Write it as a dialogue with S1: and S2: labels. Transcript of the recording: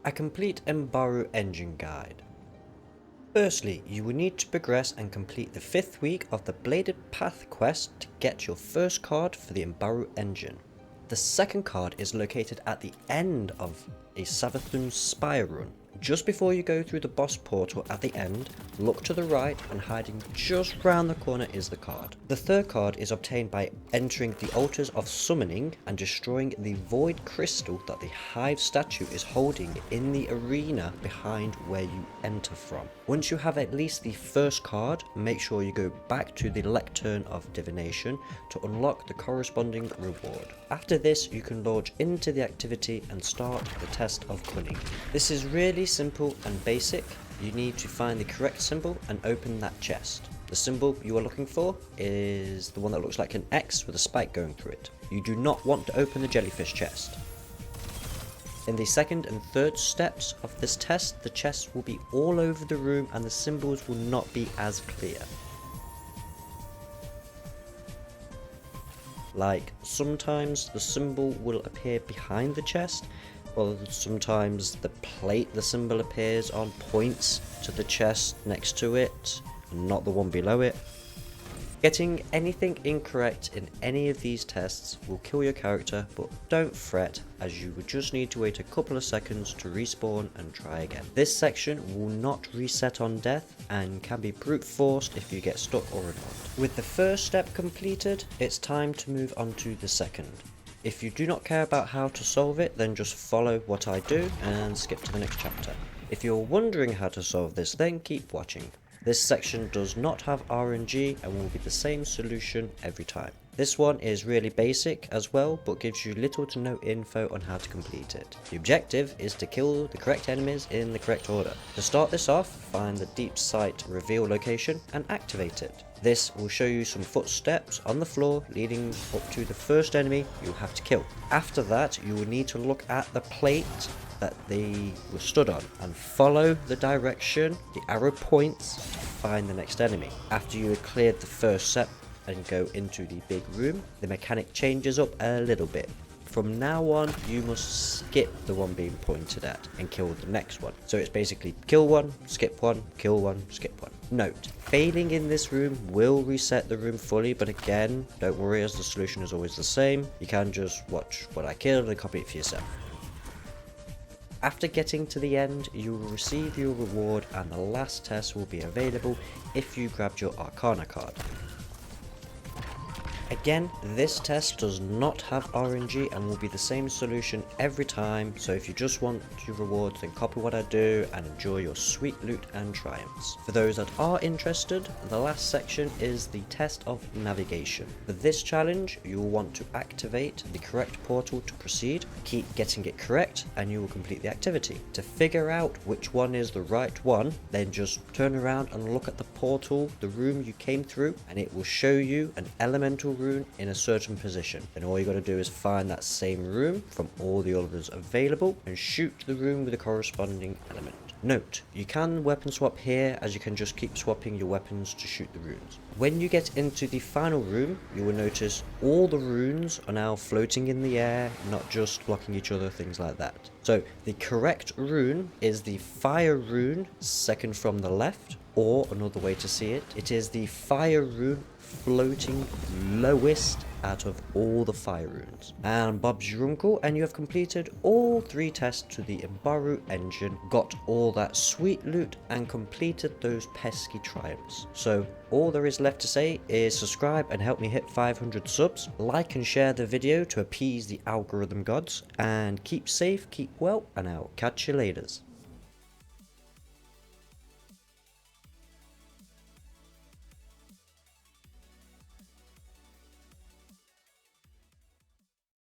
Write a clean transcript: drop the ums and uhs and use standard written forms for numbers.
S1: A complete Imabru Engine Guide. Firstly, you will need to progress and complete the 5th week of the Bladed Path quest to get your first card for the Imabru Engine. The second card is located at the end of a Savathun Spire run. Just before you go through the boss portal at the end, look to the right and hiding just round the corner is the card. The third card is obtained by entering the altars of summoning and destroying the void crystal that the hive statue is holding in the arena behind where you enter from. Once you have at least the first card, make sure you go back to the lectern of divination to unlock the corresponding reward. After this, you can launch into the activity and start the test of cunning. This is really simple and basic. You need to find the correct symbol and open that chest. The symbol you are looking for is the one that looks like an X with a spike going through it. You do not want to open the jellyfish chest. In the second and third steps of this test, the chests will be all over the room and the symbols will not be as clear. Like, sometimes the symbol will appear behind the chest, while sometimes the plate the symbol appears on points to the chest next to it, and not the one below it. Getting anything incorrect in any of these tests will kill your character, but don't fret, as you will just need to wait a couple of seconds to respawn and try again. This section will not reset on death and can be brute forced if you get stuck or annoyed. With the first step completed, it's time to move on to the second. If you do not care about how to solve it, then just follow what I do and skip to the next chapter. If you're wondering how to solve this, then keep watching. This section does not have RNG and will be the same solution every time. This one is really basic as well, but gives you little to no info on how to complete it. The objective is to kill the correct enemies in the correct order. To start this off, find the deep sight reveal location and activate it. This will show you some footsteps on the floor leading up to the first enemy you'll have to kill. After that, you will need to look at the plate that they were stood on and follow the direction the arrow points to find the next enemy. After you have cleared the first step and go into the big room, the mechanic changes up a little bit. From now on, you must skip the one being pointed at and kill the next one. So it's basically kill one, skip one, kill one, skip one. Note, failing in this room will reset the room fully, but again, don't worry as the solution is always the same. You can just watch what I killed and copy it for yourself. After getting to the end, you will receive your reward and the last test will be available if you grabbed your Arcana card. Again, this test does not have RNG and will be the same solution every time, so if you just want your rewards then copy what I do and enjoy your sweet loot and triumphs. For those that are interested, the last section is the test of navigation. For this challenge, you will want to activate the correct portal to proceed, keep getting it correct and you will complete the activity. To figure out which one is the right one, then just turn around and look at the portal, the room you came through, and it will show you an elemental rune in a certain position. Then all you got to do is find that same room from all the others available and shoot the room with the corresponding element. Note, you can weapon swap here, as you can just keep swapping your weapons to shoot the runes. When you get into the final room, you will notice all the runes are now floating in the air, not just blocking each other, things like that. So the correct rune is the fire rune, second from the left, or another way to see it, it is the fire rune floating lowest out of all the fire runes. And Bob's your uncle, and you have completed all 3 tests to the Imabru engine, got all that sweet loot and completed those pesky triumphs. So all there is left to say is subscribe and help me hit 500 subs, like and share the video to appease the algorithm gods, and keep safe, keep well, and I'll catch you laters.